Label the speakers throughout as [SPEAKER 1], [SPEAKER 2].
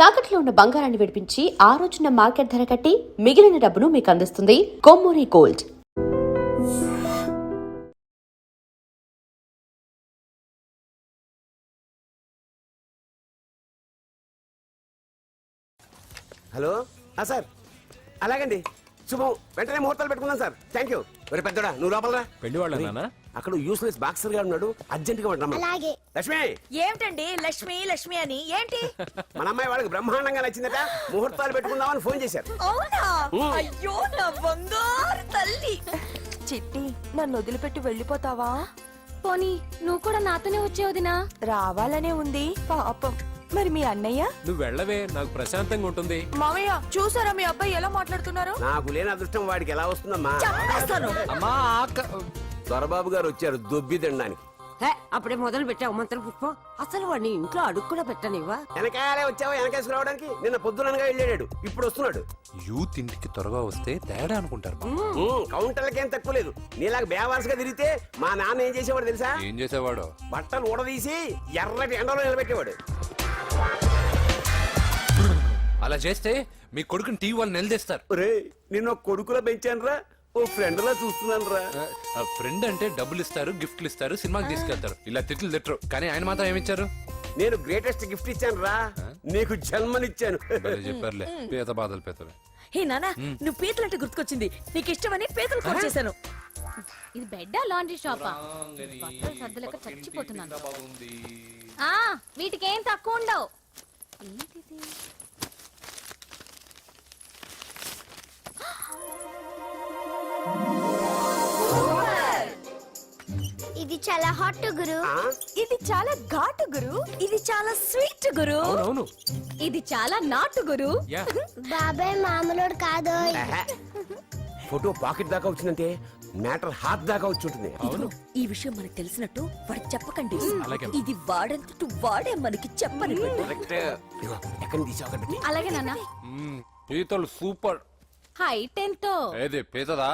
[SPEAKER 1] తాకట్లో ఉన్న బంగారాన్ని విడిపించి ఆ రోజున మార్కెట్ ధర కట్టి మిగిలిన డబ్బును మీకు అందిస్తుంది కొమ్మూరి గోల్డ్.
[SPEAKER 2] హలో సార్, అలాగండి, శుభం. వెంటనే ముహూర్తాలు పెట్టుకుందాం సార్. Thank you. మరి పెద్దోడా, నువ్వు లోపలరా.
[SPEAKER 3] పెళ్లి వాళ్ళ
[SPEAKER 2] అక్కడ యూస్లెస్ బాక్సర్ గా ఉన్నాడు, అర్జెంట్ గా ఉంటాం. లక్ష్మి,
[SPEAKER 4] ఏమిటండి లక్ష్మి లక్ష్మి అని ఏంటి?
[SPEAKER 2] మన అమ్మాయి వాళ్ళకి బ్రహ్మాండంగా నచ్చిందట, ముహూర్తాలు పెట్టుకుందామని ఫోన్ చేశారు.
[SPEAKER 4] అవునా? అయ్యో నా బంగారు తల్లి. చిట్టి, నన్ను వదిలిపెట్టి వెళ్ళిపోతావా?
[SPEAKER 5] పోనీ నువ్వు కూడా నాతోనే వచ్చేవదినా?
[SPEAKER 4] రావాలనే ఉంది పాపం. మరి మీ అన్నయ్య?
[SPEAKER 3] నువ్వు వెళ్ళవే, నాకు ప్రశాంతంగా ఉంటుంది.
[SPEAKER 4] మామయ్య, చూసారా మీ అబ్బాయి ఎలా మాట్లాడుతున్నారు?
[SPEAKER 2] నాకు లేని అదృష్టం వాడికి ఎలా వస్తుందమ్మా?
[SPEAKER 4] చంపేస్తాను.
[SPEAKER 3] అమ్మా
[SPEAKER 2] దొరబాబు గారు వచ్చారు దొబ్బి తినడానికి.
[SPEAKER 6] అప్పుడే మొదలు పెట్టావు మంత్ర పుష్పం. అసలు వాడిని ఇంట్లో అడుగు కూడా పెట్టనివ్వా?
[SPEAKER 2] వెనకాలే వచ్చావా? వెనకేసి రావడానికి నిన్న పొద్దుననగా వెళ్ళాడు, ఇప్పుడు వస్తున్నాడు.
[SPEAKER 3] యూత్ ఇంటికి త్వరగా వస్తే తేడా అనుకుంటారు.
[SPEAKER 2] కౌంటర్లకేం తక్కువ లేదు. నీలాగా బేవారసుగా తిరిగితే మా నాన్న ఏం చేసేవాడు తెలుసా?
[SPEAKER 3] ఏం చేసేవాడు?
[SPEAKER 2] బట్టలు ఊడదీసి ఎర్రటి ఎండలో నిలబెట్టేవాడు.
[SPEAKER 3] అలా చేస్తే మీ కొడుకుని టీవీ వాళ్ళు నిలదీస్తారు.
[SPEAKER 2] రే, నిన్న కొడుకులా పెంచాను రా, ఓ ఫ్రెండ్ లా చూస్తున్నాను రా.
[SPEAKER 3] ఫ్రెండ్ అంటే డబ్బులు ఇస్తారు, గిఫ్ట్లు ఇస్తారు, సినిమాకి తీసుకెళ్తారు. ఇలా తిట్లు తిట్టరు, కానీ ఆయన మాత్రం ఏమిచ్చారు?
[SPEAKER 2] నేను గ్రేటెస్ట్ గిఫ్ట్ ఇచ్చాను రా, నీకు జన్మనిచ్చాను.
[SPEAKER 3] చెప్పారులే, పీత బాధలు పీతలు.
[SPEAKER 4] హే నానా, నువ్వు పీతలంటే గుర్తుకొచ్చింది. నీకు ఇష్టమని పీతలు ఫోన్ చేశాను.
[SPEAKER 5] ఇది బెడ్డా లాండ్రీ షాపా? బట్టలు సర్దలేక చచ్చిపోతున్నాను. వీటికి ఏం తక్కువ ఉండవు. ఏంటిది?
[SPEAKER 7] ఇది చాలా హాట్ గురు.
[SPEAKER 4] ఇది చాలా ఘాటు గురు. ఇది చాలా స్వీట్ గురు.
[SPEAKER 3] అవును,
[SPEAKER 5] ఇది చాలా నాటు గురు.
[SPEAKER 7] బాబాయ్ మామూలుడు కాదు.
[SPEAKER 2] ఫోటో పాకెట్ దాకా వచ్చిందంటే మ్యాటర్ హాత్ దాకా వచ్చి ఉంటుంది.
[SPEAKER 4] ఈ విషయం మనకు తెలిసినట్టు వాడికి చెప్పకండి.
[SPEAKER 3] అలాగే.
[SPEAKER 4] ఇది వాడంతటూ వాడే మనకి చెప్పని.
[SPEAKER 2] ఎక్కడ తీసావు?
[SPEAKER 5] అలాగే నాన్న.
[SPEAKER 3] పీతలు సూపర్.
[SPEAKER 5] హైట్ ఎంతో?
[SPEAKER 3] ఏది పీతదా?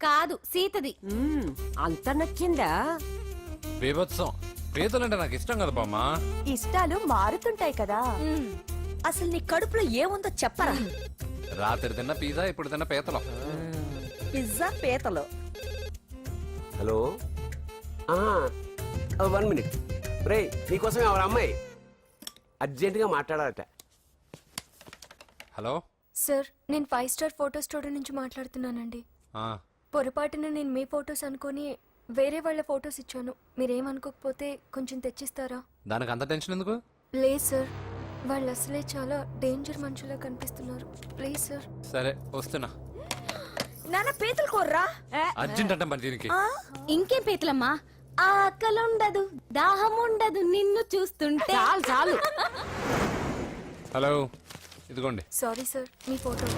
[SPEAKER 5] కాదు, సీతది.
[SPEAKER 6] అంత నచ్చిందా?
[SPEAKER 3] బీభత్సం. పీతలంటే నాకు ఇష్టం కదా బామ్మా.
[SPEAKER 4] ఇష్టాలు మారుతుంటాయి కదా. అసలు నీ కడుపులో ఏముందో చెప్పరా?
[SPEAKER 3] రాత్రి తిన్న పిజ్జా, ఇప్పుడు తిన్న పీతలు.
[SPEAKER 4] పిజ్జా పీతలు.
[SPEAKER 2] Hello, 1 minute. రే, నీకోసం ఎవరు అమ్మాయి అర్జెంట్ గా మాట్లాడాలట.
[SPEAKER 3] హలో
[SPEAKER 8] సార్, నేను 5 స్టార్ ఫోటో స్టూడియో నుంచి మాట్లాడుతున్నానండి. పొరపాటున నేను మీ ఫొటోస్ అనుకొని వేరే వాళ్ళ ఫొటోస్ ఇచ్చాను. మీరేమనుకోకపోతే కొంచెం తెచ్చిస్తారా?
[SPEAKER 3] దానికి అంత టెన్షన్ ఎందుకు?
[SPEAKER 8] లేదు సార్, వాళ్ళు అసలే చాలా డేంజర్ మనుషులా కనిపిస్తున్నారు. Please sir.
[SPEAKER 3] సరే, వస్తున్నా.
[SPEAKER 4] నాన్న పీతలు కోర్రా.
[SPEAKER 3] అర్జెంట్ అంట మరి దీనికి.
[SPEAKER 5] ఇంకేం పీతలమ్మా? ఆకలి ఉండదు, దాహం ఉండదు నిన్ను చూస్తుంటే.
[SPEAKER 6] చాలు చాలు.
[SPEAKER 3] హలో, ఇదిగోండి.
[SPEAKER 8] సారీ సార్, మీ ఫోటో.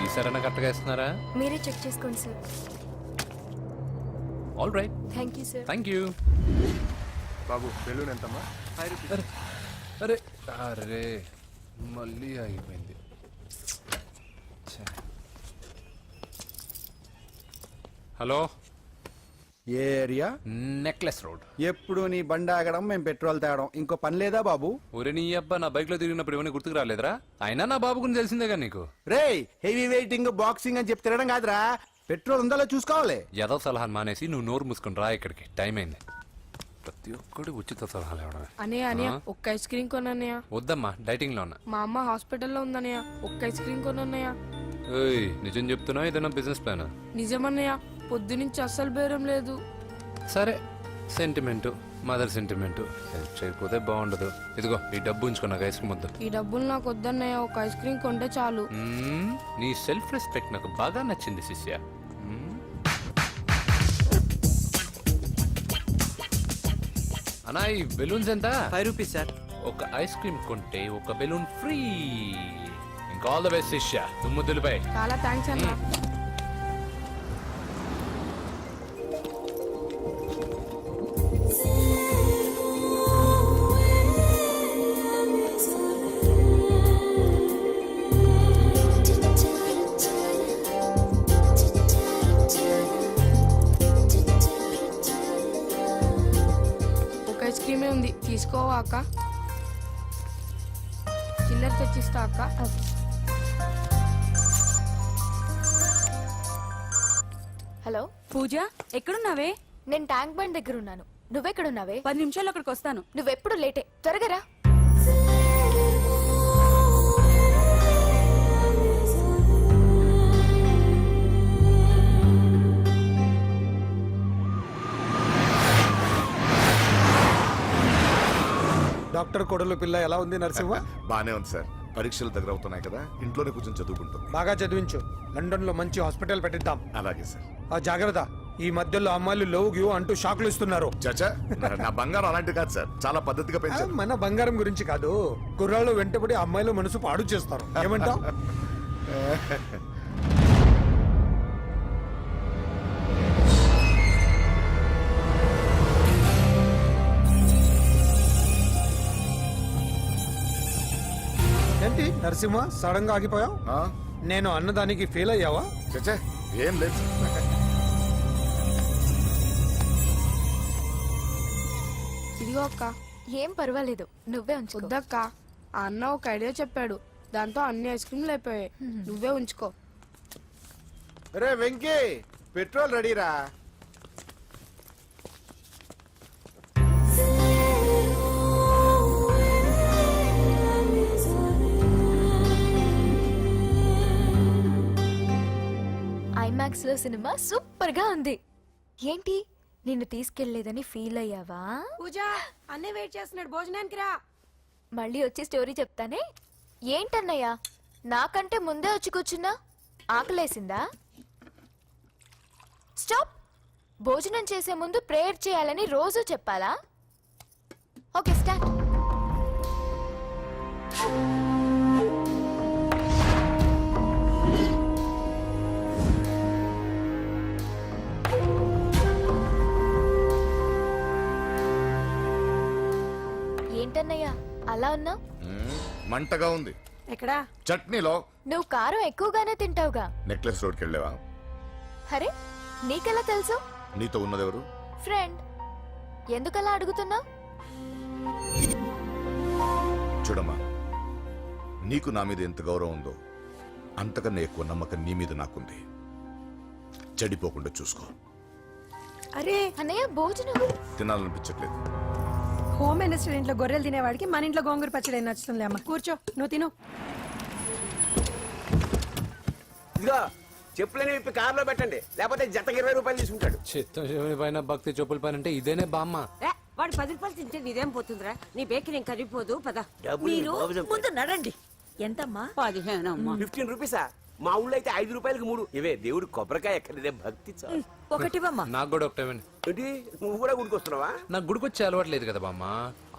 [SPEAKER 3] ఈసారైనా కరెక్ట్గా ఇస్తున్నారా?
[SPEAKER 8] మీరే చెక్ చేసుకోండి sir.
[SPEAKER 3] All right.
[SPEAKER 8] Thank you sir.
[SPEAKER 3] Thank you.
[SPEAKER 9] Babu, balloon ఎంతమ్మా?
[SPEAKER 3] అరే అరే, మళ్ళీ అయిపోయింది. హలో,
[SPEAKER 9] ఏ ఏరియా?
[SPEAKER 3] Necklace road.
[SPEAKER 9] ఎప్పుడు నీ బండి ఆగడం, మేము పెట్రోల్ తేవడం, ఇంకో పని లేదా బాబు?
[SPEAKER 3] ఒరే నీ అబ్బా, నా బైక్ లో తిరిగినప్పుడు ఇవన్నీ గుర్తుకు రాలేదురా? అయినా నా బాబు గురించి తెలిసిందేగా నీకు.
[SPEAKER 9] రే, హెవీ వెయిటింగ్ బాక్సింగ్ అని చెప్పి తిరగడం కాదురా, పెట్రోల్ ఉందో చూసుకోవాలి.
[SPEAKER 3] ఏదో సలహాలు మానేసి నువ్వు నోరు మూసుకుని రా ఇక్కడికి. టైం అయింది. ప్రతి ఒక్కడు ఉచిత సలహాలు ఇవ్వడమే.
[SPEAKER 10] అన్నయ్య ఒక్క ఐస్ క్రీమ్ కొనన్నయ్య.
[SPEAKER 3] వద్దమ్మా, డైటింగ్ లో ఉన్నా.
[SPEAKER 10] మా అమ్మ హాస్పిటల్లో ఉందన్నయ్య, ఒక్క ఐస్ క్రీమ్ కొనన్నయ్య.
[SPEAKER 3] ఏయ్, నిజం చెప్తున్నా? ఏదైనా బిజినెస్ ప్లాన్?
[SPEAKER 10] నిజమన్నయ్య, పొద్దు నుంచి అస్సలు బేరం లేదు.
[SPEAKER 3] సరే, సెంటిమెంట్, మదర్ సెంటిమెంట్. హెల్ప్ చేయకపోతే బాగుండదు. ఇదిగో ఈ డబ్బు ఉంచుకున్నాక ఐస్ క్రీమ్ వద్దు.
[SPEAKER 10] ఈ డబ్బులు నాకు వద్దన్నయ్య, ఒక ఐస్ క్రీమ్ కొంటే చాలు.
[SPEAKER 3] నీ సెల్ఫ్ రెస్పెక్ట్ నాకు బాగా నచ్చింది శిష్య. అన్నా, ఈ బెలూన్స్ ఎంత?
[SPEAKER 11] 5 రూపీస్ సార్.
[SPEAKER 3] ఒక ఐస్ క్రీమ్ కొంటే ఒక బెలూన్ ఫ్రీ. ఇంకా ఆల్ ద బెస్ట్ శిష్య, దుమ్ము దులిపై.
[SPEAKER 10] చాలా థ్యాంక్స్ అన్న. ఐస్ క్రీమే ఉంది, తీసుకోవా అక్క? చిల్లర తెచ్చిస్తా. వస్తా అక్క.
[SPEAKER 8] హలో
[SPEAKER 4] పూజ ఎక్కడున్నావే?
[SPEAKER 8] నేను ట్యాంక్ బండ్ దగ్గర ఉన్నాను. నువ్వెక్కడున్నావే?
[SPEAKER 4] 10 నిమిషాలు అక్కడికి వస్తాను.
[SPEAKER 8] నువ్వెప్పుడు లేటే. త్వరగా రా.
[SPEAKER 9] డాక్టర్ కొడలు పిల్ల ఎలా ఉంది నరసింహ?
[SPEAKER 11] బానే ఉంది సార్. పరీక్షలు దగ్గర అవుతున్నాయి కదా, ఇంట్లోనే కూర్చొని చదువుకుంటుంది.
[SPEAKER 9] బాగా చదివించు. లండన్ లో మంచి హాస్పిటల్ పెట్టిద్దాం.
[SPEAKER 11] అలాగే సార్.
[SPEAKER 9] ఆ జాగ్రత్త, ఈ మధ్యలో అమ్మాయిలు లవ్ గివ్ అంటూ షాకులు ఇస్తున్నారు.
[SPEAKER 11] చచ్చా, నా బంగారం అలాంటి కాదు సార్, చాలా పద్ధతిగా పెంచారు.
[SPEAKER 9] మన బంగారం గురించి కాదు, కుర్రాళ్ళు వెంటబడి అమ్మాయిలు మనసు పాడు చేస్తారు. ఏమంటావ్? ఏంటి నరసింహ సడన్ గా ఆగిపోయావు?
[SPEAKER 11] ఆ?
[SPEAKER 9] నేను అన్నదానికి ఫెయిల్ అయ్యావా?
[SPEAKER 11] చచ్చా, ఏం లేదు సార్.
[SPEAKER 10] ఇదిగో అక్క.
[SPEAKER 8] ఏం పర్వాలేదు, నువ్వే ఉంచుకో.
[SPEAKER 10] వద్దక్క, ఆ అన్న ఒక ఐడియా చెప్పాడు, దాంతో అన్ని ఐస్ క్రీమ్లు అయిపోయాయి. నువ్వే ఉంచుకో.
[SPEAKER 9] రే వెంకీ, పెట్రోల్ రెడీరా?
[SPEAKER 8] ఐమాక్స్ లో సినిమా సూపర్ గా ఉంది. ఏంటి నిన్ను తీసుకెళ్లేదని ఫీల్ అయ్యావా?
[SPEAKER 6] పూజ అన్నయ్య వెయిట్ చేస్తున్నాడు, భోజనానికి రా.
[SPEAKER 8] మళ్ళీ వచ్చి స్టోరీ చెప్తానే. ఏంటన్నయ్యా, నాకంటే ముందే వచ్చి కూర్చున్నా? ఆకలేసిందా? స్టాప్. భోజనం చేసే ముందు ప్రేయర్ చేయాలని రోజు చెప్పాలా? Okay start. ఏంటన్నయ్యా అలా ఉన్నావు?
[SPEAKER 11] మంటగా ఉంది.
[SPEAKER 6] ఎక్కడా?
[SPEAKER 11] చట్నీలో.
[SPEAKER 8] నువ్వు కారం ఎక్కువగానే తింటావుగా.
[SPEAKER 11] నెక్లెస్ రోడ్కి వెళ్ళావా?
[SPEAKER 8] అరే నీకెలా తెలుసు?
[SPEAKER 11] నీతో ఉన్నదెవరు?
[SPEAKER 8] ఫ్రెండ్. ఎందుకలా అడుగుతున్నావు?
[SPEAKER 11] చూడమ్మా, నీకు నా మీద ఎంత గౌరవం ఉందో అంతకన్నా ఎక్కువ నమ్మకం నీ మీద నాకుంది. చెడిపోకుండా చూసుకో.
[SPEAKER 4] అరే
[SPEAKER 8] అన్నయ్య భోజనం.
[SPEAKER 11] తినాలనిపించట్లేదు.
[SPEAKER 4] హోమ్ మినిస్టర్ ఇంట్లో గొర్రెలు తినేవాడికి మన ఇంట్లో గోంగూర పచ్చడి నచ్చుతుంది. అమ్మ కూర్చో, నువ్వు తిను.
[SPEAKER 2] ఇదిగో చెప్పులని విప్పి కారులో పెట్టండి, లేకపోతే జతకి 20 రూపాయలు తీసుకుంటాడు.
[SPEAKER 3] చిత్తం శివుని పైన భక్తి చెప్పుల పైన అంటే ఇదేనే బామ్మ.
[SPEAKER 6] వాడు 10 రూపాయలు తింటే నీదేం పోతుందిరా? నీ బేకరీ ఏం కరిగిపోదు. పద.
[SPEAKER 2] మీరు
[SPEAKER 4] ముందు నడండి. ఎంతమ్మా?
[SPEAKER 6] 15 అమ్మా.
[SPEAKER 2] 15 రూపీసా? మా ఊళ్ళో అయితే 5 రూపాయలకి 3. ఇవే దేవుడు కొబ్బరికాయ ఎక్కడిదే భక్తి చాలు.
[SPEAKER 4] ఒకటివమ్మా.
[SPEAKER 3] నాకు కూడా ఒకటే ఇవ్వండి.
[SPEAKER 2] ఏంటి నువ్వు కూడా గుడికొస్తున్నావా?
[SPEAKER 3] నాకు గుడికొచ్చే అలవాట్లేదు కదా బామ్మ.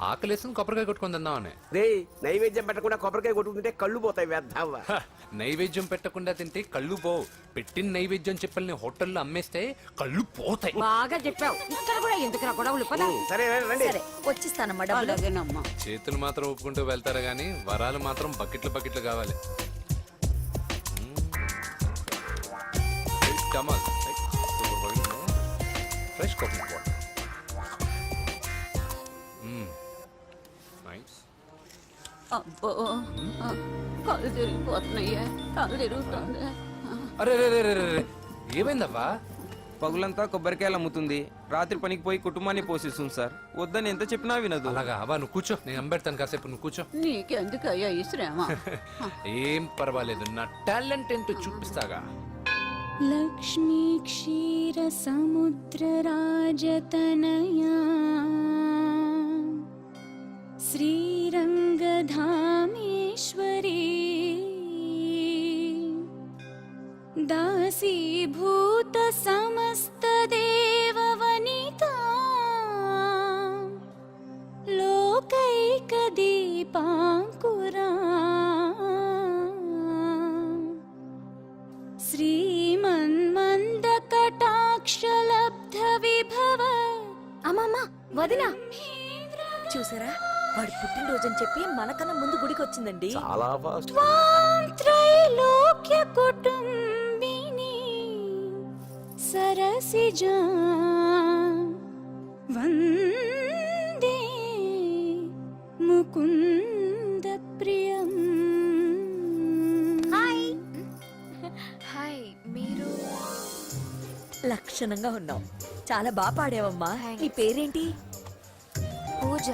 [SPEAKER 3] ఆకలేసుకుని కొబ్బరికాయ కొట్టుకొని తిందామని.
[SPEAKER 2] రే నైవేద్యం పెట్టకుండా కొబ్బరికాయ కొట్టుకుంటే కళ్ళు పోతాయి వేద్దావా.
[SPEAKER 3] నైవేద్యం పెట్టకుండా తింటే కళ్ళు పోవు. పెట్టిన నైవేద్యం చెప్పల్ని హోటల్లో అమ్మేస్తే కళ్ళు పోతాయి.
[SPEAKER 6] బాగా చెప్పావు. ఇక్కడ కూడా ఎందుకురా గొడవలు? పద.
[SPEAKER 2] సరే రండి.
[SPEAKER 4] వచ్చిస్తానమ్మా డబ్బులు.
[SPEAKER 6] అలాగేనమ్మా.
[SPEAKER 3] చేతులు మాత్రం ఒప్పుకుంటూ వెళ్తారు గానీ వరాలు మాత్రం బకెట్లు బకెట్లు కావాలి. Jamal, right? Super boil, no? Fresh coconut water. Nice.
[SPEAKER 6] అబ్బో, కళ్ళు తిరిగిపోతున్నాయ్యా. కళ్ళు తిరుగుతుంది.
[SPEAKER 3] అరే రే రే రే రే రే. ఏమైందవ్వా?
[SPEAKER 12] పగులంతా కొబ్బరికాయలు అమ్ముతుంది, రాత్రి పనికి పోయి కుటుంబాన్ని పోషిస్తుంది సార్. వద్దని ఎంత చెప్పినా వినదు.
[SPEAKER 3] అలాగా అవ్వా, నువ్వు కూర్చో, నేను అంబెడతాను కాసేపు. నువ్వు కూర్చో.
[SPEAKER 6] నీకెందుకయ్యా ఈ శ్రమ?
[SPEAKER 3] ఏం పర్వాలేదు, నా టాలెంట్ ఏంటో చూపిస్తాగా.
[SPEAKER 5] లక్ష్మీ క్షీర సముద్ర రాజతనయా శ్రీరంగధామేశ్వరీ దాసీభూత సమస్త దేవవనితా లోకైక దీపాంకురా శ్రీమన్మంద కటాక్షలబ్ధ విభవ.
[SPEAKER 8] అమ్మమ్మ వదినా.
[SPEAKER 4] చూసారా, వాడి పుట్టినరోజని చెప్పి మనకన్నా ముందు గుడికి వచ్చిందండి.
[SPEAKER 2] చాలా ఫాస్ట్.
[SPEAKER 5] త్వాం త్రైలోక్య కుటుంబిని సరసిజా వందే ముకుంద ప్రియం.
[SPEAKER 4] లక్షణంగా ఉన్నావు. చాలా బాగా పాడావమ్మా. నీ పేరేంటి?
[SPEAKER 8] పూజ.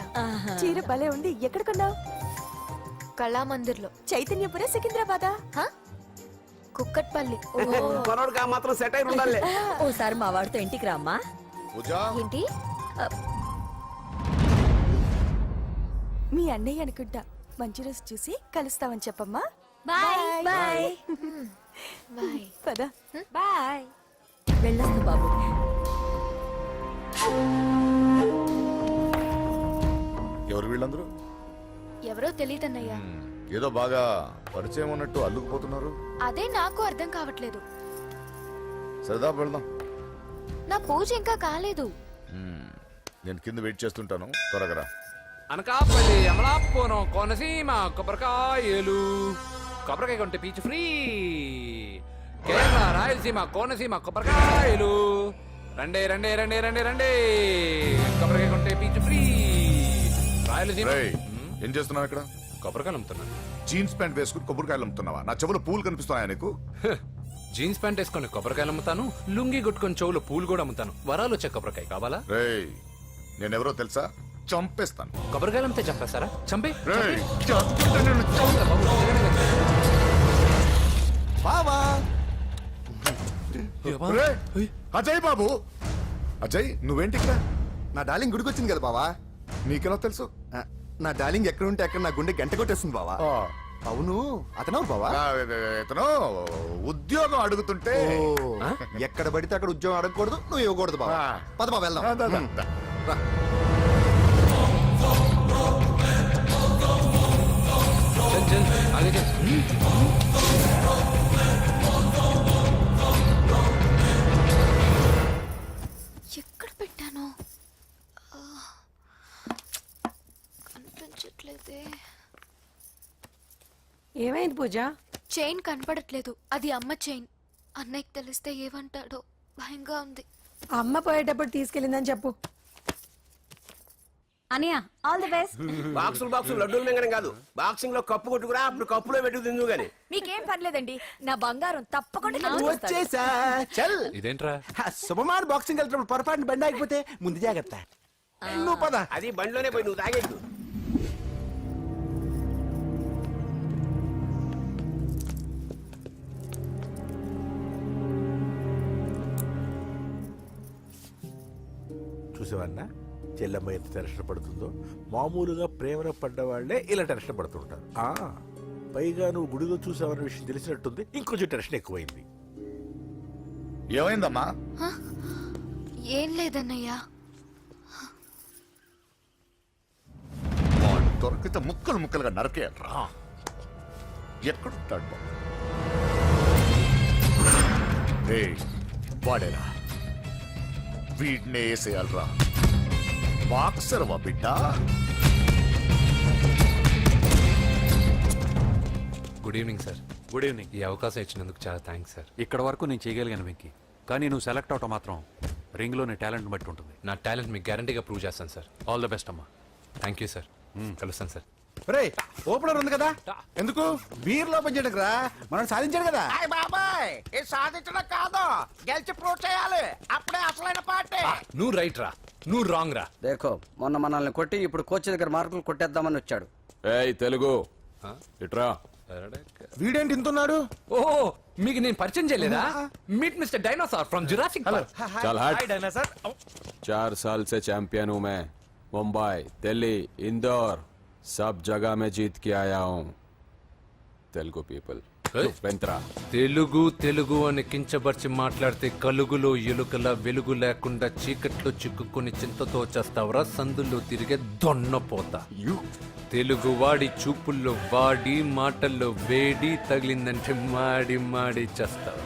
[SPEAKER 4] చీర భలే ఉంది. ఎక్కడ కొన్నావు?
[SPEAKER 8] కళామందిర్లో.
[SPEAKER 4] చైతన్యపుర, సికింద్రాబాదా?
[SPEAKER 8] కుక్కట్పల్లి.
[SPEAKER 2] మనోడికి ఆ మాత్రం సెటైర్ ఉండాలి.
[SPEAKER 4] ఓసారి మా వాడితో ఇంటికి రామ్మా.
[SPEAKER 11] పూజ
[SPEAKER 8] ఏంటి?
[SPEAKER 4] మీ అన్నయ్య అనుకుంటా. మంచి రోజు చూసి కలుస్తామని చెప్పమ్మా.
[SPEAKER 5] Bye
[SPEAKER 4] bye.
[SPEAKER 8] బాయ్.
[SPEAKER 4] పద.
[SPEAKER 5] బాయ్.
[SPEAKER 4] వెళ్ళొస్తా బాబు.
[SPEAKER 11] ఎవరు వీళ్ళందరూ?
[SPEAKER 8] ఎవరో తెలియదన్నయ్య.
[SPEAKER 11] ఏదో బాగా పరిచయం ఉన్నట్టు అల్లుకుపోతున్నారు.
[SPEAKER 8] అదే నాకు అర్థం కావట్లేదు.
[SPEAKER 11] సరదా వెళ్దాం.
[SPEAKER 8] నా పూజ ఇంకా కాలేదు.
[SPEAKER 11] నేను కింద వెయిట్ చేస్తుంటాను, త్వరగా రా.
[SPEAKER 3] అనకాపల్లి, అమలాపురం, కోనసీమ కొబ్బరికాయలు. కొబ్బరికాయ కొంటే పీచు ఫ్రీ. కేరళ, రాయలసీమ, కోనసీమ కొబ్బరికాయలు. రండే రండే రండే రండే రండే. కొబ్బరికాయ కొంటే పీచు ఫ్రీ. రాయలసీమ.
[SPEAKER 11] రేయ్, ఏం చేస్తున్నావు ఇక్కడ?
[SPEAKER 3] కొబ్బరికాయలు అమ్ముతున్నాను.
[SPEAKER 11] జీన్స్ ప్యాంట్ వేసుకుని కొబ్బరికాయలు అమ్ముతున్నావా? నా చెవులు పూలు కనిపిస్తున్నాయా నీకు?
[SPEAKER 3] జీన్స్ ప్యాంట్ వేసుకొని కొబ్బరికాయలు అమ్ముతాను. లుంగి కొట్టుకొని చెవులు పూలు కూడా అమ్ముతాను. వరాలు వచ్చే కొబ్బరికాయ కావాలా?
[SPEAKER 11] రేయ్, నేనెవరో తెలుసా? చంపేస్తాను.
[SPEAKER 3] కొబ్బరికాయలు అమ్మితే చంపేస్తారా? చంపే.
[SPEAKER 11] రేయ్,
[SPEAKER 9] బావా
[SPEAKER 11] రేయ్, అజయ్ బాబు. అజయ్, నువ్వేంటి ఇక్కడ?
[SPEAKER 9] నా డార్లింగ్ గుడికి వచ్చింది కదా బావా.
[SPEAKER 11] నీకెలా తెలుసు?
[SPEAKER 9] నా డార్లింగ్ ఎక్కడ ఉంటే అక్కడ నా గుండె గంట కొట్టేస్తుంది బావా. అవును, అతను బావా.
[SPEAKER 11] ఇతను ఉద్యోగం అడుగుతుంటే
[SPEAKER 9] ఎక్కడ పడితే అక్కడ ఉద్యోగం అడగకూడదు, నువ్వు ఇవ్వకూడదు బావా. పద బావ వెళ్దాం. రా.
[SPEAKER 3] చల్ చల్ ఆగే చల్.
[SPEAKER 8] ఎక్కడ పెట్టాను? కనిపించట్లేదే.
[SPEAKER 6] ఏమైంది పూజ?
[SPEAKER 8] చైన్ కనపడట్లేదు. అది అమ్మ చైన్. అన్నయ్యకి తెలిస్తే ఏమంటాడో భయంగా ఉంది.
[SPEAKER 6] అమ్మ పోయేటప్పుడు తీసుకెళ్ళిందని చెప్పు.
[SPEAKER 5] అనియా, ఆల్ ది బెస్ట్.
[SPEAKER 2] బాక్సులు లడ్డూలు మింగడం కాదు, బాక్సింగ్ లో కప్పు కొట్టుకురా, అప్పుడు కప్పులో పెట్టు తిందు గాని.
[SPEAKER 4] మీకేం పర్లేదండి. నా బంగారం తప్పకుండా
[SPEAKER 9] వచ్చేసా. చల్.
[SPEAKER 3] ఇదేంట్రా?
[SPEAKER 9] శుభమాన్ బాక్సింగ్ వెళ్తున్నప్పుడు పొరపాటున బండి ఆగిపోతే ముందు జాగ్రత్త. నువ్వు పద.
[SPEAKER 2] అది బండిలోనే పోయి నువ్వు తాగేద్దు.
[SPEAKER 13] చూసేవన్నా చెల్లమ్మ ఎంత టెన్షన్ పడుతుందో. మామూలుగా ప్రేమలో పడ్డవాళ్లే ఇలా టెన్షన్ పడుతుంటారు. పైగా నువ్వు గుడిలో చూసావన్న విషయం తెలిసినట్టుంది, ఇంకొంచెం టెన్షన్ ఎక్కువైంది.
[SPEAKER 11] ఏమైందమ్మా?
[SPEAKER 8] ఏం లేదన్నయ్య.
[SPEAKER 11] వాడు దొరికితే ముక్కలు ముక్కలుగా నరకేయట్రా. ఎక్కడుంటాడు బాబు? వాడేరా, వీడినే వేసేయాలరా. బాక్సర్వా బిడ్డ?
[SPEAKER 3] Good evening sir.
[SPEAKER 14] Good evening.
[SPEAKER 3] ఈ అవకాశం ఇచ్చినందుకు చాలా థ్యాంక్స్ సార్.
[SPEAKER 14] ఇక్కడ వరకు నేను చేయగలిగాను వెంకీ, కానీ నువ్వు సెలెక్ట్ అవటం మాత్రం రింగ్లోని టాలెంట్ బట్టి ఉంటుంది.
[SPEAKER 3] నా టాలెంట్ మీకు గ్యారంటీగా ప్రూవ్ చేస్తాను సార్.
[SPEAKER 14] ఆల్ ద బెస్ట్ అమ్మా.
[SPEAKER 3] Thank you sir. కలుస్తాను సార్.
[SPEAKER 9] రే, ఓపెనర్ ఉంది కదా, ఎందుకు బీర్ లోపం చేయడానికి రా. మనం సాధించాడు కదా.
[SPEAKER 2] బాబాయ్, ఇది సాధించడం కాదు, గెలిచి ప్రూవ్ చేయాలి. అప్పుడే అసలైన పార్టీ.
[SPEAKER 3] నువ్వు రైట్ రా, నువ్వు రాంగ్ రా.
[SPEAKER 12] దేఖో, మొన్న మనల్ని కొట్టి ఇప్పుడు కోచ్ దగ్గర మార్కులు కొట్టేద్దామని వచ్చాడు.
[SPEAKER 14] ఏయ్ తెలుగు ఇట్రా.
[SPEAKER 9] వీడేంటి ఇంతున్నాడు?
[SPEAKER 3] ఓహో, మీకు నేను పరిచయం చేయలేదా? Meet mister dinosaur from Jurassic park.
[SPEAKER 14] చల్ హట్. 4 साल से चैंपियन हूं मैं. मुंबई, दिल्ली, इंदौर, सब जगह में जीत के आया हूं. तेलुगु पीपल. వెంత్రా.
[SPEAKER 3] తెలుగు తెలుగు అని కించబర్చి మాట్లాడితే కలుగులో ఎలుకల వెలుగు లేకుండా చీకట్లో చిక్కుకుని చింతతో చేస్తావురా. సందుల్లో తిరిగే దొన్నపోతా. తెలుగు వాడి చూపుల్లో వాడి మాటల్లో వేడి తగిలిందంటే మాడి మాడి చేస్తావు.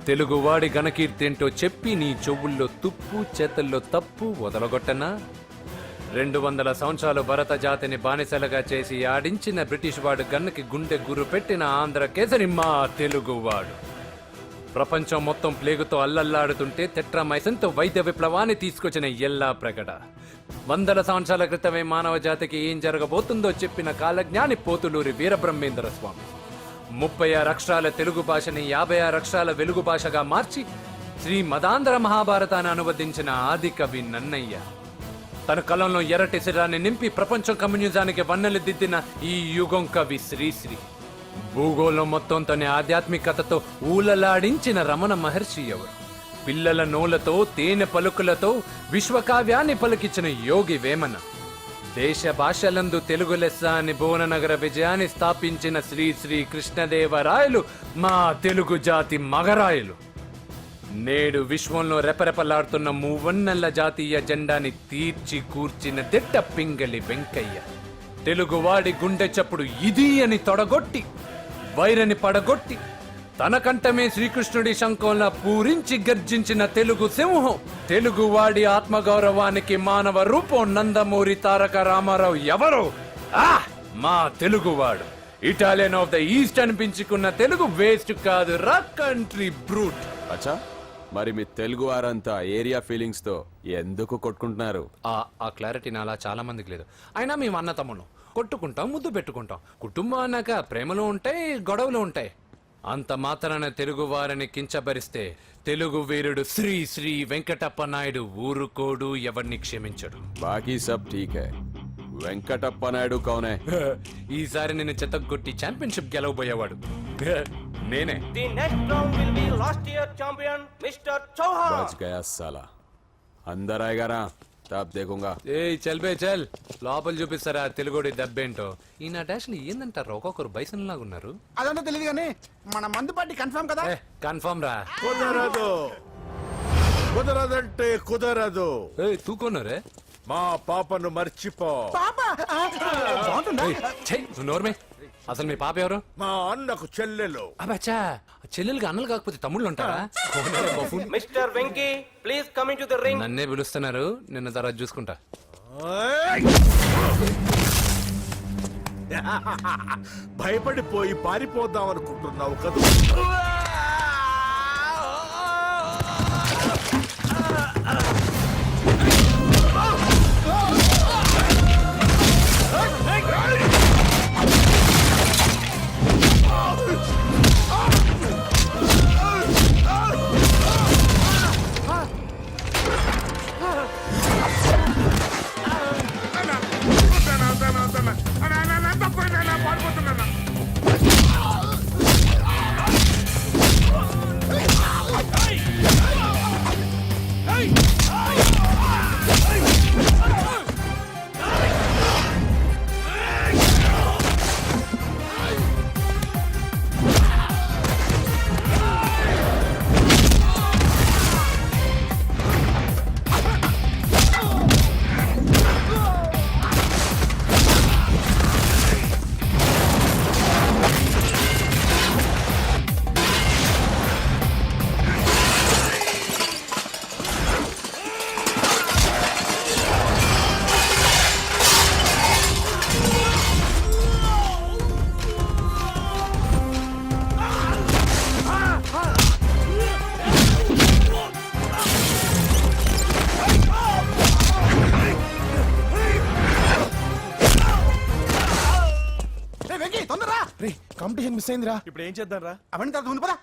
[SPEAKER 3] తెలుగువాడి ఘనకీర్తి ఏంటో చెప్పి నీ చెవుల్లో తుప్పు చేతల్లో తప్పు వదలగొట్టనా? 200 సంవత్సరాలు భరత జాతిని బానిసలుగా చేసి ఆడించిన బ్రిటిష్ వాడు గన్నకి గుండె గురు పెట్టిన ఆంధ్ర కేసరి మా తెలుగువాడు. ప్రపంచం మొత్తం ప్లేగుతో అల్లల్లాడుతుంటే టెట్రామైసిన్తో వైద్య విప్లవాన్ని తీసుకొచ్చిన ఎల్లా ప్రగడ. 100 సంవత్సరాల క్రితమే మానవ జాతికి ఏం జరగబోతుందో చెప్పిన కాలజ్ఞాని పోతులూరి వీరబ్రహ్మేంద్ర స్వామి. 36 అక్షరాల తెలుగు భాషని 56 అక్షరాల వెలుగు భాషగా మార్చి శ్రీ మదాంధ్ర మహాభారతాన్ని అనువదించిన ఆది కవి నన్నయ్య, తన కలంలో ఎర్రటి శిరాన్ని నింపి ప్రపంచం కమ్యూనిజానికి వన్నెలు దిద్దిన ఈ యుగం కవి శ్రీశ్రీ, భూగోళం మొత్తం తన ఆధ్యాత్మికతతో ఊలలాడించిన రమణ మహర్షి ఎవరు, పిల్లల నోలతో తేనె పలుకులతో విశ్వకావ్యాన్ని పలికించిన యోగి వేమన, దేశ భాషలందు తెలుగు లెస్స అని భువననగర విజయాన్ని స్థాపించిన శ్రీ శ్రీ కృష్ణదేవరాయలు మా తెలుగు జాతి మగరాయలు, నేడు విశ్వంలో రెపరెపలాడుతున్న మూవన్నెల జాతీయ జెండాని తీర్చి కూర్చిన దిట్ట పింగళి వెంకయ్య, తెలుగువాడి గుండె చప్పుడు ఇది అని తొడగొట్టి వైరని పడగొట్టి తన కంఠమే శ్రీకృష్ణుడి శంఖంలా పూరించి గర్జించిన తెలుగు సింహం, తెలుగువాడి ఆత్మగౌరవానికి మానవ రూపం నందమూరి తారక రామారావు ఎవరో, మా తెలుగువాడు, ఇటాలియన్ ఆఫ్ ద ఈస్ట్ అనిపించుకున్న తెలుగు వేస్ట్ కాదు రా కంట్రీ బ్రూట్.
[SPEAKER 14] అచ్చా, మరి మీ తెలుగు వారంతా ఏరియా ఫీలింగ్స్ తో ఎందుకు కొట్టుకుంటున్నారు?
[SPEAKER 3] ఆ క్లారిటీ నాలా చాలా మందికి లేదు. అయినా మేము అన్న తమ్ముడు కొట్టుకుంటాం, ముద్దు పెట్టుకుంటాం. కుటుంబం అన్నాక ప్రేమలు ఉంటాయి, గొడవలు ఉంటాయి. అంత మాత్రాన తెలుగు వారిని కించబరిస్తే తెలుగు వీరుడు శ్రీ శ్రీ వెంకటప్ప నాయుడు ఊరుకోడు, ఎవరిని క్షమించడు.
[SPEAKER 14] బాకీ సబ్ ఠీక్ హై. వెంకటప్ప నాయుడు కౌనే?
[SPEAKER 3] ఈసారి నేను చెత్తగొట్టి ఛాంపియన్షిప్ గెలవబోయేవాడు నేనే.
[SPEAKER 14] बच गया साला. अंदर आएगा ना तब देखूंगा.
[SPEAKER 3] ఏ చల్ బే చల్, లోపల చూపిస్తారా తెలుగుడి దెబ్బేంటో. ఈయన డాష్లు ఏందంటారు, ఒక్కొక్కరు బైసన్ లాగా ఉన్నారు.
[SPEAKER 2] అదంతా తెలియదు కానీ మన మందు పార్టీ కన్ఫర్మ్ కదా?
[SPEAKER 3] కన్ఫర్మ్ రా.
[SPEAKER 13] కుదరదు, కుదరదంటే కుదరదు.
[SPEAKER 3] తూకొన్నారే
[SPEAKER 13] మా పాపను మర్చిపో.
[SPEAKER 3] నోర్మే, అసలు మీ పాప ఎవరు?
[SPEAKER 13] మా అన్నకు చెల్లెలు.
[SPEAKER 3] అబ్బచ్చా, చెల్లెలుగా అన్నలు కాకపోతే తమ్ముళ్ళు ఉంటారా?
[SPEAKER 12] Mister Venky please come in to the ring.
[SPEAKER 3] నన్నే పిలుస్తున్నారు, నిన్న తర్వాత చూసుకుంటా.
[SPEAKER 13] భయపడిపోయి పారిపోదాం అనుకుంటున్నావు కదా?
[SPEAKER 2] కాంపిటీషన్ మిస్ అయిందిరా.
[SPEAKER 13] ఇప్పుడు ఏం చేద్దాం రా?
[SPEAKER 2] అవన్నీ తర్వాత ముందు పదా.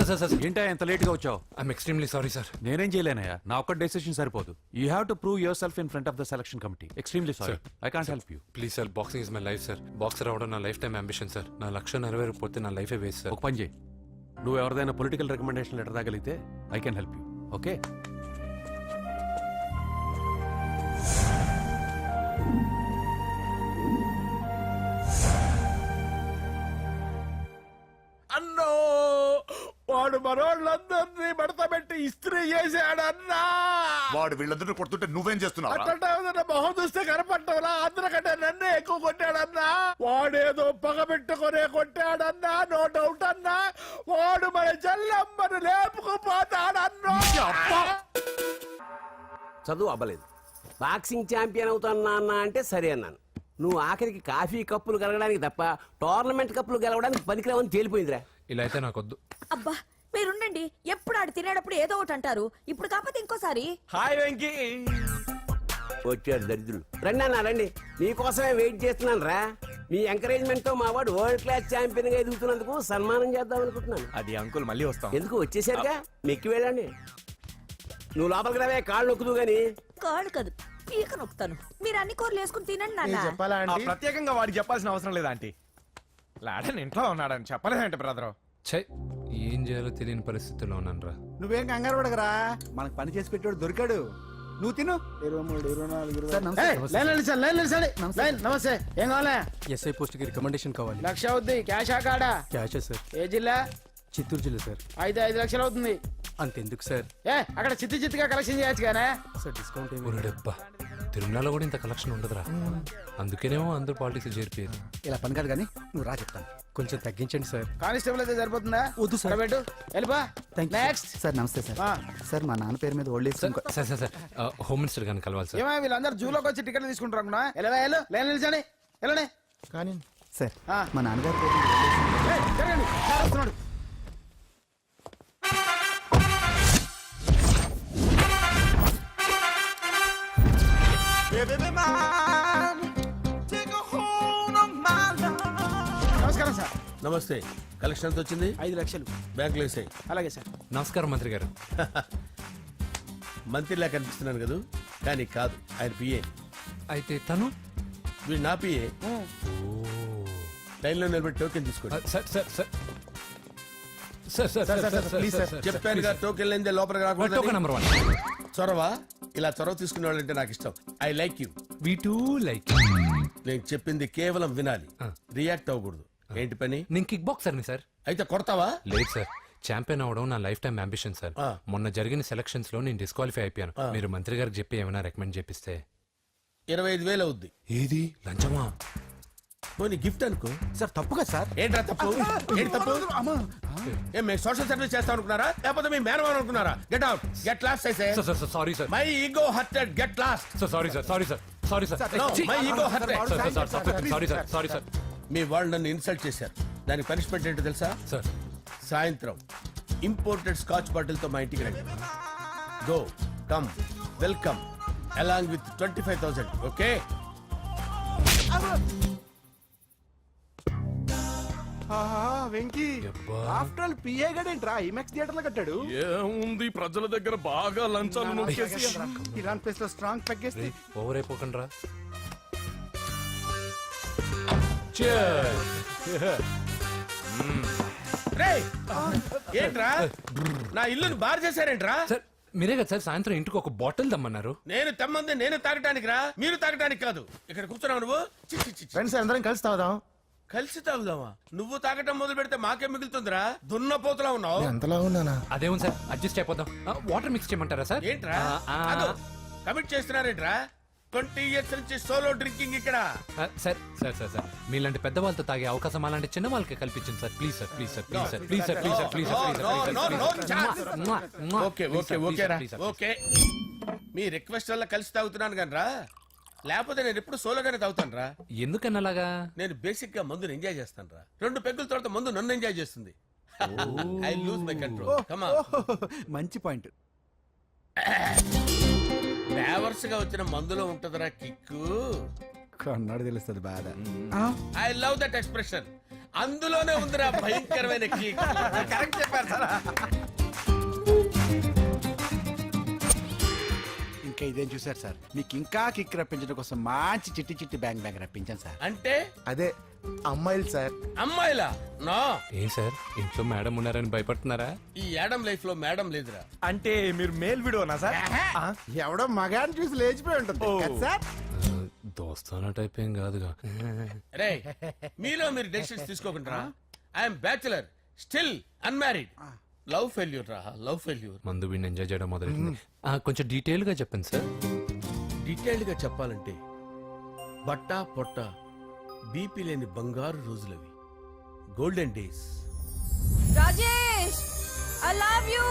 [SPEAKER 15] సార్ ఏంటా ఎంత లేట్ గా వచ్చావు?
[SPEAKER 3] I'm extremely sorry sir.
[SPEAKER 15] నేనేం చేయలేనయ్యా, నా ఒక్క డెసిషన్ సరిపోదు. You have to prove your self in front of the selection committee. Extremely sorry, I can't help you.
[SPEAKER 3] Please sir, boxing is my life sir. Boxer అవడం నా life time ambition sir. నా లక్ష్యం నెరవేరకపోతే నా లైఫే waste sir.
[SPEAKER 15] ఒక పని చేయి, నువ్వు ఎవరిదైనా పొలిటికల్ రికమెండేషన్ లెటర్ రాగలిగితే I can help you. Okay?
[SPEAKER 13] అన్నో, వాడు మనోళ్ళందరినీ మడత పెట్టి ఇస్త్రీ చేశాడన్నా.
[SPEAKER 11] వాడు వీళ్ళందరూ కొడుతుంటే నువ్వేం చేస్తున్నావు?
[SPEAKER 13] అట్లా మొహం చూస్తే కనపడ్డా, అందరికంటే నన్నే ఎక్కువ కొట్టాడన్నా. వాడేదో పగ పెట్టుకునే కొట్టాడన్నా, నో డౌట్ అన్నా. వాడు మన చెల్లమ్మను లేపుకుపోతాడన్నా.
[SPEAKER 2] చదువు అవ్వలేదు, బాక్సింగ్ ఛాంపియన్ అవుతున్నా అన్న అంటే సరే అన్నాను. నువ్వు ఆఖరికి కాఫీ కప్పులు గెలవడానికి తప్ప టోర్నమెంట్ కప్పులు గెలవడానికి పనికిరావని తేలిపోయిందిరా.
[SPEAKER 3] ఇలా అయితే నాకొద్దు.
[SPEAKER 4] అబ్బా మీరుండండి, ఎప్పుడు ఆడు తినేటప్పుడు ఏదో ఒకటి అంటారు. ఇప్పుడు కాకపోతే ఇంకోసారి.
[SPEAKER 12] హాయ్ వెంకీ.
[SPEAKER 2] వచ్చాడు దరిద్రులు. రండి అన్న రండి, నీకోసమే వెయిట్ చేస్తున్నాను రా. మీ ఎంకరేజ్మెంట్ తో మా వాడు వరల్డ్ క్లాస్ ఛాంపియన్ గా ఎదుగుతున్నందుకు సన్మానం చేద్దాం అనుకుంటున్నాను.
[SPEAKER 13] అది అంకుల్ మళ్ళీ వస్తాం.
[SPEAKER 2] ఎందుకు వచ్చేసరిగా మెక్కి వెళ్ళండి. నువ్వు లోపలికి రావే, కాళ్ళు నొక్కుదు గాని.
[SPEAKER 4] కాళ్ళు కాదు పీక నొక్కుతాను. మీరు అన్ని కూరలు వేసుకుని తినండి నాన్న.
[SPEAKER 13] చెప్పాలా ప్రత్యేకంగా వాడికి చెప్పాల్సిన అవసరం లేదా ఆంటీ? లాడన్ ఇంట్లో ఉన్నాడని చెప్పలేదంటే బ్రదర్.
[SPEAKER 3] ఛై, ఏం చేయాలో తెలియని పరిస్థితుల్లో ఉన్నానరా.
[SPEAKER 13] నువ్వేం కంగారు పడగరా, మనకు పని చేసి పెట్టాడు దొరికాడు. నువ్వు తిను. 23, 24 నమస్తే. ఏం కావాలా?
[SPEAKER 12] ఎస్ఐ పోస్ట్ కి రికమెండేషన్ కావాలి.
[SPEAKER 13] 1,00,000 అవుద్ది. క్యాష్ కాడా?
[SPEAKER 12] Cash sir.
[SPEAKER 13] ఏ జిల్లా?
[SPEAKER 12] చిత్తూరు జిల్లా సార్.
[SPEAKER 13] అయితే 5 లక్షలు అవుతుంది.
[SPEAKER 12] అంతెందుకు సార్?
[SPEAKER 13] అక్కడ చిత్తుగా కలెక్షన్ చేయొచ్చు కానీ.
[SPEAKER 12] సార్ డిస్కౌంట్ ఏమి?
[SPEAKER 3] ఒరేడబ్బా, తిరుమలలో కూడా ఇంత కలెక్షన్ ఉండదురా. అందుకేనేమో అందరూ పాలిటిక్స్ చేరిపోయేది.
[SPEAKER 13] ఇలా పని కాదు కానీ నువ్వు రా చెప్తాను.
[SPEAKER 12] కొంచెం తగ్గించండి సార్.
[SPEAKER 13] కానిస్టేబుల్ అయితే సరిపోతుందా?
[SPEAKER 12] వద్దు సార్.
[SPEAKER 13] పెట్టు వెళ్ళిపా. నెక్స్ట్.
[SPEAKER 12] సార్ నమస్తే సార్. సార్ మా నాన్న పేరు మీద old age.
[SPEAKER 3] Sir sir sir home minister గారిని కలవాలి సార్.
[SPEAKER 13] ఏమో వీళ్ళందరూ జూలోకి వచ్చి టికెట్లు తీసుకుంటారు అనుకున్నా. లైన్ నిలిచండి. వెళ్ళండి.
[SPEAKER 12] కానీ సార్
[SPEAKER 13] ఆ.
[SPEAKER 12] మా నాన్నగారి పేరు
[SPEAKER 13] జరగండి. సార్ వస్తున్నాడు. నమస్కారం సార్.
[SPEAKER 2] నమస్తే. కలెక్షన్ ఎంత వచ్చింది?
[SPEAKER 13] 5 లక్షలు.
[SPEAKER 2] బ్యాంకులో వేసాయి.
[SPEAKER 13] అలాగే సార్.
[SPEAKER 3] నమస్కారం మంత్రి గారు.
[SPEAKER 2] మంత్రిలా కనిపిస్తున్నాను కదా, కానీ కాదు, ఆయన పిఏ.
[SPEAKER 3] అయితే తను
[SPEAKER 2] వీడు నా పిఏ. లైన్లో నిలబెట్టి టోకెన్ తీసుకోండి.
[SPEAKER 3] Sir sir sir sir sir sir
[SPEAKER 13] please sir.
[SPEAKER 2] చెప్పాను కదా, టోకెన్ లేనిదే లోపలికి
[SPEAKER 3] టోకెన్
[SPEAKER 2] రాకూడదు.
[SPEAKER 3] నెంబర్ 1.
[SPEAKER 2] చొరవ, ఇలా చొరవ తీసుకునే వాళ్ళంటే నాకు ఇష్టం. I like you.
[SPEAKER 3] We two like.
[SPEAKER 2] నేను చెప్పింది కేవలం వినాలి, రియాక్ట్ అవ్వకూడదు. ఏంటి పని?
[SPEAKER 3] నేను కిక్ బాక్సర్ని సార్.
[SPEAKER 2] అయితే కొడతావా?
[SPEAKER 3] లేదు సార్, ఛాంపియన్ అవడం నా లైఫ్ టైం అంబిషన్ సార్.
[SPEAKER 2] ఆ.
[SPEAKER 3] మొన్న జరిగిన సెలక్షన్స్ లో నేను డిస్క్వాలిఫై అయిపోయాను. మీరు మంత్రి గారికి చెప్పి ఏమైనా రికమెండ్ చేపిస్తే.
[SPEAKER 2] 25,000 అవుద్ది.
[SPEAKER 3] ఏది లంచమా?
[SPEAKER 2] పోనీ గిఫ్ట్ అనుకో.
[SPEAKER 13] సార్ తప్పుగా సార్.
[SPEAKER 2] ఏంట్రా తప్పు? ఏంటి తప్పు? ఏం మేము సోషల్ సర్వీస్ చేస్తాం అనుకున్నారా, లేకపోతే మీ మేనమాన్ అనుకున్నారా? గెట్ అవుట్, గెట్ లాస్ట్ అయితే.
[SPEAKER 3] Sorry sir.
[SPEAKER 2] My ego hurted, get lost.
[SPEAKER 3] Sorry sir. Sorry sir. Sorry sir.
[SPEAKER 2] No, my ego hurt.
[SPEAKER 3] Sorry sir. Sorry sir.
[SPEAKER 2] మీ వాళ్ళు నన్ను ఇన్సల్ట్ చేశారు. దానికి పనిష్మెంట్ ఏంటో తెలుసా?
[SPEAKER 3] సార్
[SPEAKER 2] సాయంత్రం ఇంపోర్టెడ్ స్కాచ్ బాటిల్ తో మా ఇంటికి రండి. Go come welcome along with 25,000. Okay?
[SPEAKER 13] Venky after all PA గడేంట్రా ఇమెక్స్ థియేటర్ లో కట్టాడు.
[SPEAKER 14] ఏముంది, ప్రజల దగ్గర బాగా లంచాలు నొక్కేసి
[SPEAKER 13] ఇరాన్ ప్లేస్ లో స్ట్రాంగ్ తగ్గేస్తే
[SPEAKER 3] ఓవర్ అయిపోకండి రా.
[SPEAKER 2] రేయ్, ఏంట్రా నా ఇల్లుని బార్ చేశారేంట్రా?
[SPEAKER 3] సార్ మీరే కదా సార్ సాయంత్రం ఇంటికి ఒక బాటిల్ దమ్మన్నారు.
[SPEAKER 2] నేను తెమ్మంది నేను తాగటానికి రా, మీరు తాగటానికి కాదు. ఇక్కడ కూర్చున్నావు నువ్వు. చి, చి, చి, చి.
[SPEAKER 13] ఫ్రెండ్స్ అందరం కలిసి తాగుదాం.
[SPEAKER 2] కలిసి తాగుదామా? నువ్వు తాగటం మొదలు పెడితే మాకే మిగులుతుందిరా. దున్నపోతులా ఉన్నావు.
[SPEAKER 13] ఎంతలా ఉన్నానా?
[SPEAKER 3] అదేమో సార్, అడ్జస్ట్ అయిపోదాం. వాటర్ మిక్స్ చేయమంటారా సార్?
[SPEAKER 2] ఏంట్రా కమిట్ చేస్తున్నారేంట్రా? 20 years నుంచి సోలో డ్రింకింగ్ ఇక్కడ.
[SPEAKER 3] సార్ సార్ సార్ సార్ మీలాంటి పెద్ద వాళ్ళతో తాగే అవకాశం అలాంటి చిన్న వాళ్ళకి కల్పించండి sir. Please sir, please sir, please sir, please sir, please sir, please sir.
[SPEAKER 2] Okay okay okay రా, ఓకే. మీ రిక్వెస్ట్ వల్ల కలిసి తాగుతున్నాను కానీ రా, లేకపోతే నేను ఎప్పుడు సోలోగానే తాగుతాను రా.
[SPEAKER 3] ఎందుకన్నా అలాగా?
[SPEAKER 2] నేను బేసిక్ గా మందుని ఎంజాయ్ చేస్తాను రా. 2 పెగ్గుల తర్వాత మందు నన్ను ఎంజాయ్ చేస్తుంది. I lose my control. Come on.
[SPEAKER 13] మంచి పాయింట్.
[SPEAKER 2] ఫ్లేవర్స్ గా వచ్చిన మందులో ఉంటదిరా కిక్కు.
[SPEAKER 13] కన్నాడు తెలుస్తుంది బాధ.
[SPEAKER 2] I love that expression. అందులోనే ఉందిరా భయంకరమైన కిక్. కరెక్ట్ చెప్పారు సార్.
[SPEAKER 13] ఇంకా ఇదేం చూసారు సార్, మీకు ఇంకా కిక్ రప్పించడం కోసం మంచి చిట్టి చిట్టి బ్యాంగ్ బ్యాంగ్ రప్పించాను సార్.
[SPEAKER 2] అంటే
[SPEAKER 13] అదే అమ్మాయిలు సార్.
[SPEAKER 2] అమ్మాయిలా? నో.
[SPEAKER 3] ఏం సార్ ఇంట్లో మేడం ఉన్నారని భయపడుతున్నారా?
[SPEAKER 2] ఈ యాడమ్ లైఫ్ లో మేడం లేదురా.
[SPEAKER 13] అంటే మీరు మేల్ వీడియోనా సార్? ఎవడో మగాన్ని చూసి లేచిపోయి ఉంటుంది కదా సార్.
[SPEAKER 3] దోస్తానా టైప్ ఏం కాదుగా.
[SPEAKER 2] రే, మీలో మీరు డెసిషన్స్ తీసుకోకుండా. I'm bachelor, still unmarried. Love failure రా, లవ్ ఫెయిల్యూర్.
[SPEAKER 3] మందు వీడిని ఎంజాయ్ చేయడం మొదలైంది. కొంచెం డీటెయిల్ గా చెప్పండి సార్.
[SPEAKER 2] డీటెయిల్డ్ గా చెప్పాలంటే బట్టా పొట్ట బీపీ లేని బంగారు రోజులవి, golden days.
[SPEAKER 4] Rajesh I love you.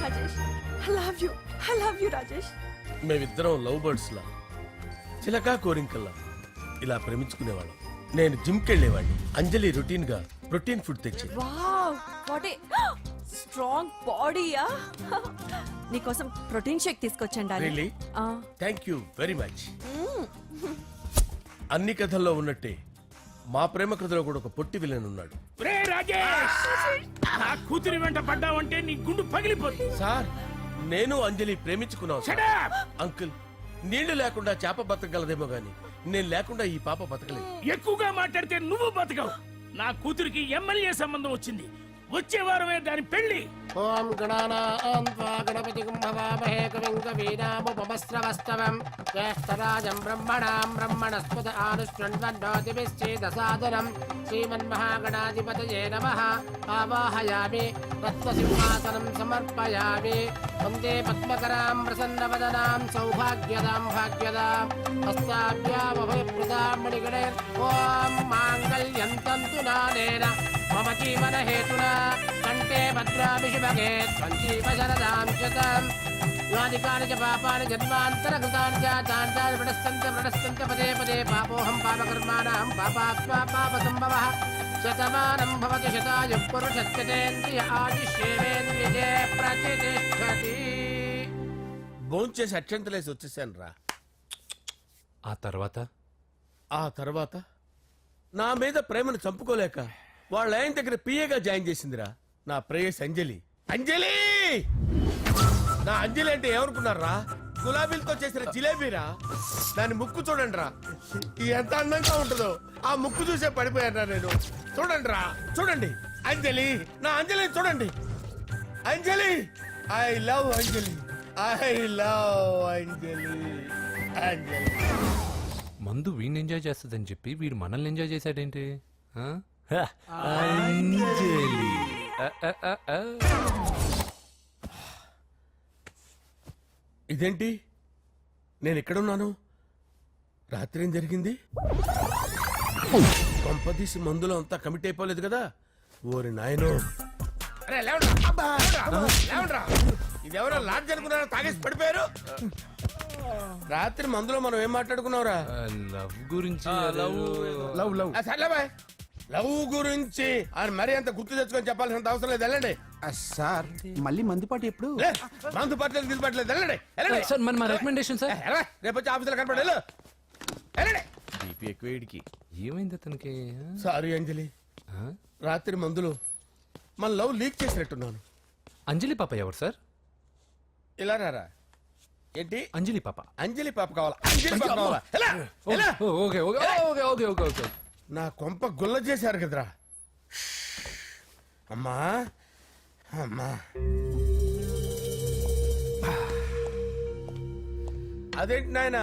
[SPEAKER 4] Rajesh I love you. I love you Rajesh.
[SPEAKER 2] మేమిద్దరం లవ్ బర్డ్స్ లా, చిలకా కోరింకల్లా ఇలా ప్రేమించుకునేవాళ్ళం. నేను జిమ్ కెళ్ళేవాడిని. అంజలి రొటీన్ గా ప్రోటీన్ ఫుడ్ తెచ్చి.
[SPEAKER 4] వావ్ వాట్ ఏ స్ట్రాంగ్ బాడీయా. నీకోసం ప్రోటీన్ షేక్ తీసుకొచ్చండి
[SPEAKER 13] Really? Thank you very much. అన్ని కథల్లో ఉన్నట్టే మా ప్రేమ కథలో కూడా ఒక పొట్టి విలన్ ఉన్నాడు.
[SPEAKER 2] కూతురి వెంట పడ్డావంటే నీ గుండు పగిలిపోతుంది.
[SPEAKER 13] సార్ నేను అంజలి ప్రేమించుకున్నాను సార్. అంకుల్ నీళ్లు లేకుండా చేప బతకగలదేమో గాని నేను లేకుండా ఈ పాప బతకలేదు.
[SPEAKER 2] ఎక్కువగా మాట్లాడితే నువ్వు బతకవు. నా కూతురికి ఎమ్మెల్యే సంబంధం వచ్చింది. వచ్చే వారమే దాని పెళ్లి.
[SPEAKER 13] ఓం గణానాం త్వా గణపతిం భవామహే కవిం కవీనాముపమస్రవస్తవం జ్యేష్ఠరాజం బ్రహ్మణాం బ్రహ్మణస్పద ఆనుష్ణ్వన్నోతిభిశ్చేదసాదనం శ్రీమన్మహాగణాధిపతయే నమః. ఆవాహయామి రత్నసింహాసనం సమర్పయామి. వందే పద్మకరాం ప్రసన్నవదనాం సౌభాగ్యదాం భాగ్యదాం హస్తాభ్యామభయప్రదాం మణిగణే. ఓం మాంగళ్యం తంతు నానేన మమ జీవన హేతునా కంటే భద్రాభిషుభగే సంజీవ శరదాం శతం. యానికాని చ పాపాని జన్మాంతరకృతాని చాతాని ప్రణశ్యంత పదే పదే పాపోహం పాపకర్మాణం పాపాత్మా పాపసంభవః. శతమానం భవతి శతాయుః పురుషస్యతేంద్రియ ఆదిశ్యేవేంద్రియే ప్రతిష్టతి. భోంచేసి అక్షంతలేసి వచ్చేసాను రా.
[SPEAKER 3] ఆ తర్వాత
[SPEAKER 13] ఆ తర్వాత నా మీద ప్రేమను చంపుకోలేక వాళ్ళ ఆయన దగ్గర పిఏగా జాయిన్ చేసిందిరా నా ప్రేయస్ అంజలి. అంజలి నా అంజలి అంటే ఏమనుకున్నారా? గులాబీలతో చేసిన జిలేబీరా. దాని ముక్కు చూడండి రా ఎంత అందంగా ఉంటుందో. ఆ ముక్కు చూసే పడిపోయారా నేను. చూడండి రా చూడండి అంజలి నా అంజలి చూడండి. Anjali I love Anjali I love Anjali. Anjali
[SPEAKER 3] మందు వీడిని ఎంజాయ్ చేస్తుందని చెప్పి వీడు మనల్ని ఎంజాయ్ చేశాడేంటి? ఆ? అంజలి.
[SPEAKER 13] ఇదేంటి నేను ఎక్కడున్నాను? రాత్రి ఏం జరిగింది? కొంపదీసి మందులో అంతా కమిట్ అయిపోలేదు కదా? ఓరి నాయనో. అరే లేవండ్రా. అబ్బా, లేవండ్రా. ఇదెవరో లాడ్జ్ అనుకున్నారో తాగేసి పడిపోయారు. రాత్రి మందులో మనం ఏం మాట్లాడుకున్నావురా?
[SPEAKER 3] లవ్ గురించి.
[SPEAKER 13] లవ్ లవ్ సర్లే బాయ్. లవ్ గురించి ఆయన మరీ అంత గుర్తు తెచ్చుకొని చెప్పాల్సినంత అవసరం లేదు. వెళ్ళండి
[SPEAKER 15] సార్ మళ్ళీ మందుపాటి ఎప్పుడు?
[SPEAKER 13] మందు పట్టలేదు గిల్లు పట్టలేదు. వెళ్ళండి వెళ్ళండి.
[SPEAKER 3] సార్ మన రికమెండేషన్ సార్.
[SPEAKER 13] రేపు వచ్చి ఆఫీసులో కనపడే వెళ్ళండి. బీపీ ఎక్కువ వీడికి.
[SPEAKER 3] ఏమైంది అతనికి?
[SPEAKER 13] సారీ అంజలి, రాత్రి మందులో మన లవ్ లీక్ చేసినట్టున్నాను.
[SPEAKER 3] అంజలి పాప ఎవరు సార్?
[SPEAKER 13] ఇలా రారా. ఏంటి
[SPEAKER 3] అంజలి పాప?
[SPEAKER 13] అంజలి పాప కావాలా? అంజలి పాప కావాలా? ఎలా? ఎలా?
[SPEAKER 3] Okay okay okay okay okay okay.
[SPEAKER 13] నా కొంప గుల్ల చేశారు కదరా. అమ్మా అమ్మా అదేంటి నాయన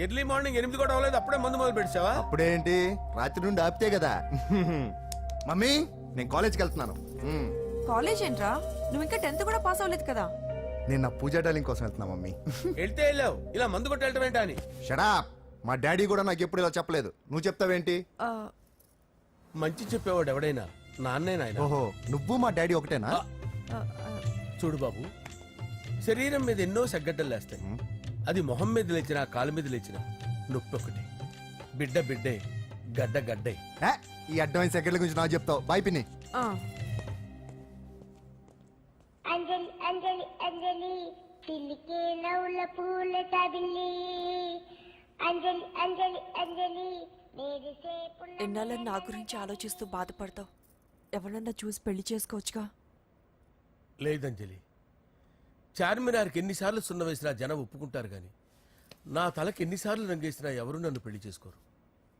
[SPEAKER 13] ఎర్లీ మార్నింగ్ 8 కూడా అవ్వలేదు అప్పుడే మందు మొదలు పెట్టావా?
[SPEAKER 9] అప్పుడేంటి రాత్రి నుండి ఆపితే కదా. మమ్మీ నేను కాలేజ్కి వెళ్తున్నాను.
[SPEAKER 4] కాలేజ్ ఏంట్రా? నువ్వు ఇంకా 10th కూడా పాస్ అవ్వలేదు కదా.
[SPEAKER 9] నేను నా పూజా డాలింగ్ కోసం వెళ్తున్నా మమ్మీ.
[SPEAKER 13] వెళ్తే వెళ్ళావు ఇలా మందు కొట్టి వెళ్ళటం ఏంటా అని.
[SPEAKER 9] షడా మా డాడీ కూడా నాకు ఎప్పుడు ఇలా చెప్పలేదు. నువ్వు చెప్తావేంటి?
[SPEAKER 13] మంచి చెప్పేవాడు ఎవడైనా నాన్నే నాయన.
[SPEAKER 9] ఓహో నువ్వు మా డాడీ ఒకటేనా?
[SPEAKER 13] చూడు బాబు, శరీరం మీద ఎన్నో సగ్గడ్డలు లేస్తాయి. అది మొహం మీద లేచినా కాలు మీద లేచినా నొప్పి ఒకటి. బిడ్డ బిడ్డే గడ్డ గడ్డే.
[SPEAKER 9] ఈ అడ్వాన్స్ సెకండ్ల గురించి నాకు చెప్తావు. బాయ్ పిన్ని.
[SPEAKER 7] అంజలి అంజలి అంజలి పిల్లికే నవ్వుల పూల తబిల్లి. అంజలి అంజలి అంజలి
[SPEAKER 4] ఎన్నాళ్ళని నా గురించి ఆలోచిస్తూ బాధపడతావు? ఎవరన్నా చూసి పెళ్లి చేసుకోవచ్చుగా.
[SPEAKER 13] లేదంజలి, చార్మినార్కి ఎన్నిసార్లు సున్న వేసినా జనం ఒప్పుకుంటారు గాని నా తలకి ఎన్నిసార్లు రంగేసినా ఎవరు నన్ను పెళ్లి చేసుకోరు.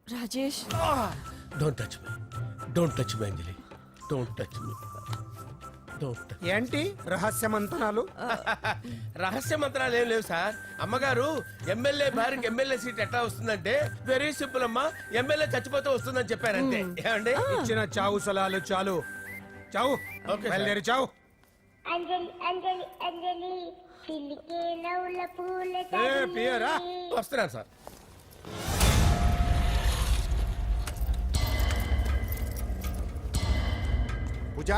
[SPEAKER 4] Rajesh
[SPEAKER 13] don't touch me, don't touch me Anjali, don't touch me.
[SPEAKER 15] ఏంటి రహస్య మంతనాలు?
[SPEAKER 13] రహస్య మంత్రాలు ఏం లేవు సార్. అమ్మగారు ఎమ్మెల్యే భార్యకి ఎమ్మెల్యే సీట్ ఎట్లా వస్తుందంటే వెరీ సింపుల్ అమ్మా, ఎమ్మెల్యే చచ్చిపోతే వస్తుందని చెప్పారంటే. ఏమండి
[SPEAKER 15] ఇచ్చిన చావు సలాలు చాలు. చావు బయలుదేరి చావు.
[SPEAKER 7] అంజలి అంజలి అంజలి పిల్లికే నవ్వుల పూల
[SPEAKER 15] పియరా
[SPEAKER 13] వస్తున్నాను సార్.
[SPEAKER 9] పూజ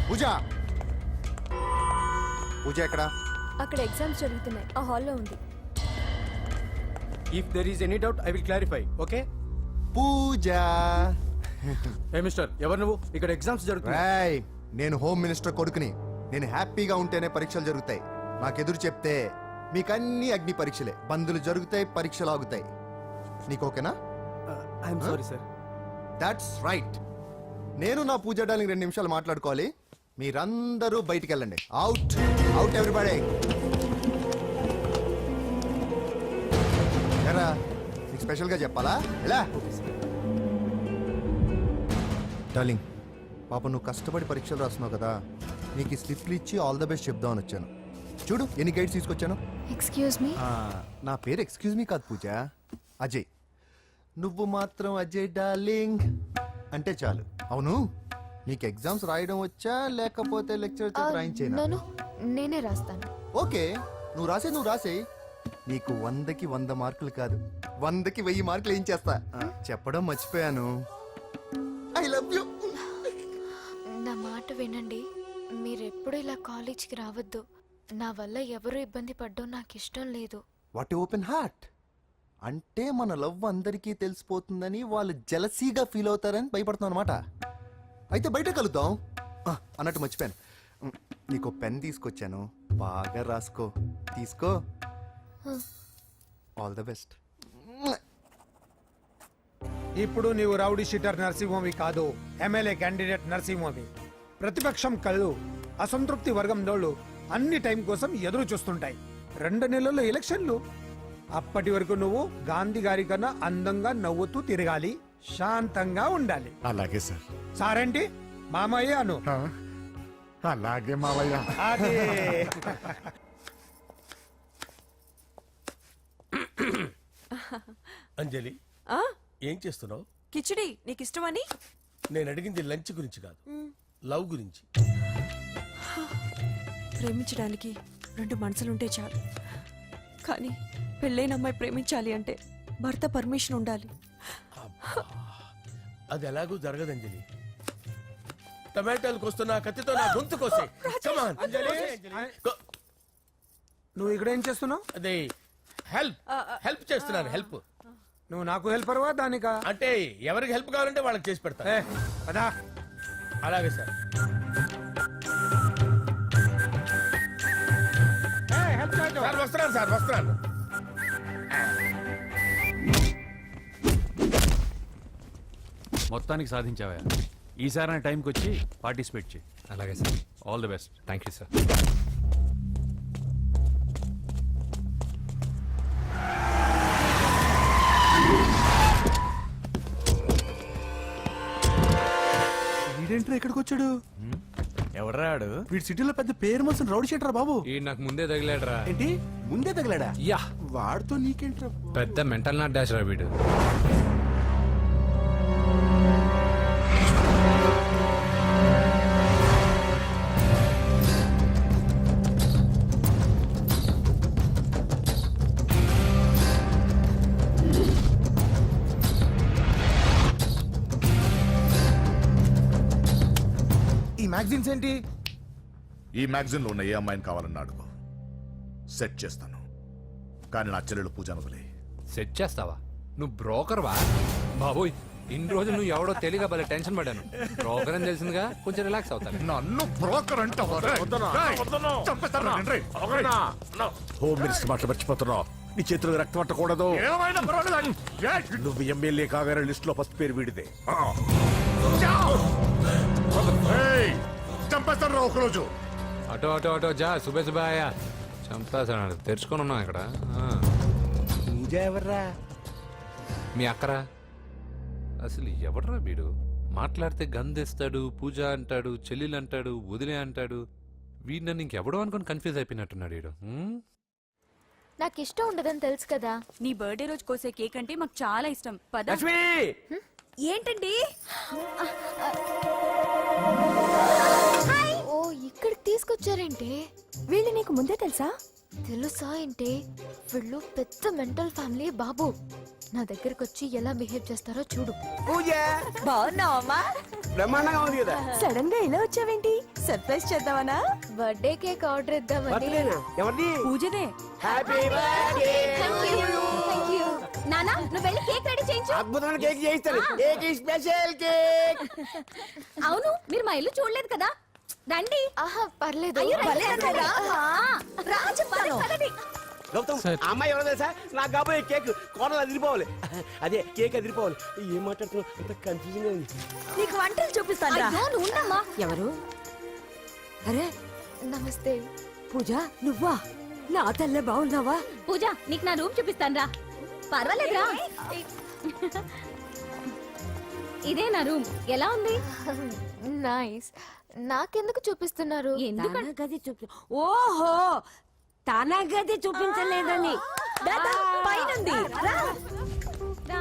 [SPEAKER 9] పూజ పూజ ఎక్కడ?
[SPEAKER 8] అక్కడ ఎగ్జామ్స్ జరుగుతున్నాయి, ఆ హాల్లో ఉంది.
[SPEAKER 15] If there is any doubt I will clarify. Okay
[SPEAKER 9] Pooja.
[SPEAKER 15] ఏ మిస్టర్ ఎవరు నువ్వు? ఇక్కడ ఎగ్జామ్స్ జరుగుతున్నాయి.
[SPEAKER 9] నేను హోమ్ మినిస్టర్ కొడుకుని. నేను హ్యాపీగా ఉంటేనే పరీక్షలు జరుగుతాయి. నాకెదురు చెప్తే మీకన్నీ అగ్ని పరీక్షలే. బందులు జరుగుతాయి, పరీక్షలు ఆగుతాయి. నీకు ఓకేనా?
[SPEAKER 12] I'm sorry sir.
[SPEAKER 9] That's right. నేను నా పూజ డార్లింగ్ 2 నిమిషాలు మాట్లాడుకోవాలి. మీరందరూ బయటికి వెళ్ళండి. Out out everybody. ఎరా నీకు స్పెషల్గా చెప్పాలా? ఎలా డార్లింగ్, పాప నువ్వు కష్టపడి పరీక్షలు రాస్తున్నావు కదా, నీకు ఈ స్లిప్లు ఇచ్చి ఆల్ ద బెస్ట్ చెప్దామని వచ్చాను. చూడు ఎన్ని గైడ్స్ తీసుకొచ్చాను.
[SPEAKER 8] Excuse me.
[SPEAKER 9] నా పేరు ఎక్స్క్యూజ్ మీ కాదు పూజ, అజయ్. నువ్వు మాత్రం అజయ్ డార్లింగ్ అంటే చాలు. అవును, నీకు ఎగ్జామ్స్ రాయడం వచ్చా లేకపోతే లెక్చర్ రాయించేనా?
[SPEAKER 8] నేనే రాస్తాను.
[SPEAKER 9] ఓకే, నువ్వు రాసే. నీకు 100కి 100 మార్కులు కాదు, 100కి 1000 మార్కులు ఏం చేస్తా. చెప్పడం మర్చిపోయాను, ఐ లవ్ యూ.
[SPEAKER 8] నా మాట వినండి. మీరెప్పుడు ఇలా కాలేజ్కి రావద్దు. నా వల్ల ఎవరు ఇబ్బంది పడ్డం నాకు ఇష్టం లేదు.
[SPEAKER 9] వాట్ ఓపెన్ హార్ట్ అంటే మన లవ్ అందరికీ తెలిసిపోతుందని వాళ్ళు జలసీగా ఫీల్ అవుతారని భయపడుతున్నాను అనమాట. అయితే బయట కలుద్దాం. అన్నట్టు మర్చిపోయాను, నీకు పెన్ తీసుకొచ్చాను, బాగా రాసుకో. తీసుకో. All the best.
[SPEAKER 13] ఇప్పుడు నీవు రౌడీ షీటర్ నరసింహవి కాదు, ఎమ్మెల్యే క్యాండిడేట్ నరసింహవి. ప్రతిపక్షం కళ్ళు, అసంతృప్తి వర్గం నోళ్ళు అన్ని టైం కోసం ఎదురు చూస్తుంటాయి. 2 నెలల్లో ఎలక్షన్లు. అప్పటి వరకు నువ్వు గాంధీ గారి కన్నా అందంగా నవ్వుతూ తిరగాలి, శాంతంగా ఉండాలి.
[SPEAKER 16] అలాగే సార్.
[SPEAKER 13] సారేంటి మామయ్య అను.
[SPEAKER 16] అలాగే మావయ్య.
[SPEAKER 13] అదే.
[SPEAKER 17] అంజలి, ఏం చేస్తున్నావు?
[SPEAKER 4] కిచిడి నీకు ఇష్టమని.
[SPEAKER 17] నేను అడిగింది లంచ్ గురించి కాదు, లవ్ గురించి.
[SPEAKER 4] ప్రేమించడానికి 2 మనసులుంటే చాలు, కానీ పెళ్ళైన అమ్మాయి ప్రేమించాలి అంటే భర్త పర్మిషన్ ఉండాలి.
[SPEAKER 17] అది ఎలాగూ జరగదు అంజలి. టమాటాలు కోస్తున్నా కత్తితో నా గొంతు కోసే.
[SPEAKER 13] నువ్వు ఇక్కడ ఏం చేస్తున్నావు?
[SPEAKER 17] అదే హెల్ప్ చేస్తున్నాను. హెల్ప్.
[SPEAKER 13] నువ్వు నాకు హెల్పర్వా దానికా?
[SPEAKER 17] అంటే ఎవరికి హెల్ప్ కావాలంటే వాళ్ళకి చేసి పెడతా.
[SPEAKER 13] అదా
[SPEAKER 17] అలాగే సార్. సార్ వస్తున్నాను.
[SPEAKER 15] మొత్తానికి సాధించావా? ఈసారి టైంకి వచ్చి పార్టిసిపేట్ చేయి.
[SPEAKER 3] అలాగే sir.
[SPEAKER 15] All the best.
[SPEAKER 3] Thank you sir.
[SPEAKER 16] వీడేంట్రా ఇక్కడికి వచ్చాడు? ఎవడ్రాడు? వీడి సిటీలో పెద్ద పేరు మోసిన రౌడీ షీటర్ బాబు.
[SPEAKER 3] ఈ నాకు ముందే తగిలాడరా.
[SPEAKER 16] ఏంటి ముందే తగిలాడా?
[SPEAKER 3] యా,
[SPEAKER 16] వాడితో నీకేంట్రా?
[SPEAKER 3] పెద్ద మెంటల్ నాట్ డాష్ రా వీడు.
[SPEAKER 13] ఈ మ్యాగజైన్స్ ఏంటి?
[SPEAKER 11] ఈ మ్యాగజైన్ లో ఉన్న ఏ అమ్మాయిని కావాలన్నా అడుగు, సెట్ చేస్తాను. కానీ నా చెల్లెలు పూజ వదిలే.
[SPEAKER 3] సెట్ చేస్తావా? నువ్వు బ్రోకర్ వా? బాబోయ్, ఇన్ని రోజులు నువ్వు ఎవడో తెలియక భలే టెన్షన్ పడ్డాను. బ్రోకర్ అని తెలిసిందిగా కొంచెం రిలాక్స్ అవుతాను.
[SPEAKER 11] నన్ను బ్రోకర్ అంటావా?
[SPEAKER 13] హోమ్ మినిస్టర్ మాటలు మర్చిపోతున్నావు. నీ చేతులకు రక్తం పట్టకూడదు. నువ్వు ఎమ్మెల్యే కాగానే లిస్ట్ లో ఫస్ట్ పేరు వీడిదే.
[SPEAKER 11] చంపేస్తాను రా ఒకరోజు.
[SPEAKER 3] అటో అటో అటో జా. సుబే సుబాయా చంపేస్తాడు. తెరుచుకొని ఉన్నాం ఇక్కడ.
[SPEAKER 13] పూజ ఎవర్రా?
[SPEAKER 3] మీ అక్కరా? అసలు ఎవడరా వీడు? మాట్లాడితే గంధేస్తాడు, పూజ అంటాడు, చెల్లెలు అంటాడు, వదిలే అంటాడు. వీడు నన్ను ఇంకెవడో అనుకుని కన్ఫ్యూజ్ అయిపోయినట్టున్నాడు వీడు.
[SPEAKER 8] నాకు ఇష్టం ఉండదని తెలుసు కదా.
[SPEAKER 4] నీ బర్త్డే రోజు కోసే కేక్ అంటే మాకు చాలా ఇష్టం. పద. ఏంటండి?
[SPEAKER 8] ఓ, ఇక్కడికి తీసుకొచ్చారేంటి?
[SPEAKER 4] వీళ్ళు నీకు ముందే తెలుసా?
[SPEAKER 8] తెలుసా ఏంటి? వీళ్ళు పెద్ద మెంటల్ ఫ్యామిలీ బాబు. నా దగ్గరకు వచ్చి ఎలా బిహేవ్ చేస్తారో చూడు.
[SPEAKER 2] పూజ
[SPEAKER 4] బాగున్నావమ్మా?
[SPEAKER 2] బ్రహ్మాండంగా ఉంది కదా.
[SPEAKER 4] సడన్ గా ఇలా వచ్చావేంటి? సర్ప్రైజ్ చేద్దామనా?
[SPEAKER 8] బర్త్డే కేక్ ఆర్డర్ ఇద్దామని.
[SPEAKER 2] ఎవరిది?
[SPEAKER 4] పూజదే.
[SPEAKER 2] Happy birthday.
[SPEAKER 8] Thank you. నానా, నువ్వు వెళ్ళి కేక్ రెడీ చేయించు.
[SPEAKER 2] అద్భుతమైన కేక్ చేయిస్తాను. Cake special cake.
[SPEAKER 5] అవును, మీరు మా ఇల్లు చూడలేదు కదా. రండి.
[SPEAKER 8] ఆహా పర్లేదు
[SPEAKER 5] అయ్యో, రండి,
[SPEAKER 8] పర్లేదు.
[SPEAKER 5] రండి.
[SPEAKER 8] రా చెప్తాను.
[SPEAKER 5] పదండి.
[SPEAKER 2] గౌతమ్ ఆ అమ్మాయి ఎవరో తెలుసా? నాకు కాబోయే కేక్ కోడలు అదిరిపోవాలి. అదే కేక్ అదిరిపోవాలి. ఏం మాట్లాడుతున్నావు? అంత కన్ఫ్యూజన్ ఉంది.
[SPEAKER 6] నీకు వంటలు చూపిస్తాను
[SPEAKER 5] అయ్యో, నువ్వు ఉండమ్మా.
[SPEAKER 6] ఎవరు? అరే
[SPEAKER 8] నమస్తే.
[SPEAKER 6] పూజ నువ్వా? నా తల్లే బాగున్నావా?
[SPEAKER 5] పూజ నీకు నా రూమ్ చూపిస్తాను రా. పర్వాలేదురా. ఇదే నా రూమ్. ఎలా ఉంది?
[SPEAKER 8] నైస్. నాకెందుకు చూపిస్తున్నారు?
[SPEAKER 6] తన గది చూపి ఓహో తన గది చూపించలేదని
[SPEAKER 5] పైనుంది. రా.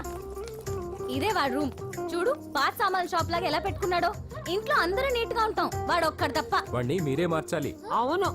[SPEAKER 5] ఇదే వాడు రూమ్. చూడు పాత సామాన్ షాప్ లాగా ఎలా పెట్టుకున్నాడో. ఇంట్లో అందరూ నీట్ గా ఉంటాం, వాడు ఒక్కడు తప్ప.
[SPEAKER 12] వాడిని మీరే మార్చాలి.
[SPEAKER 6] అవును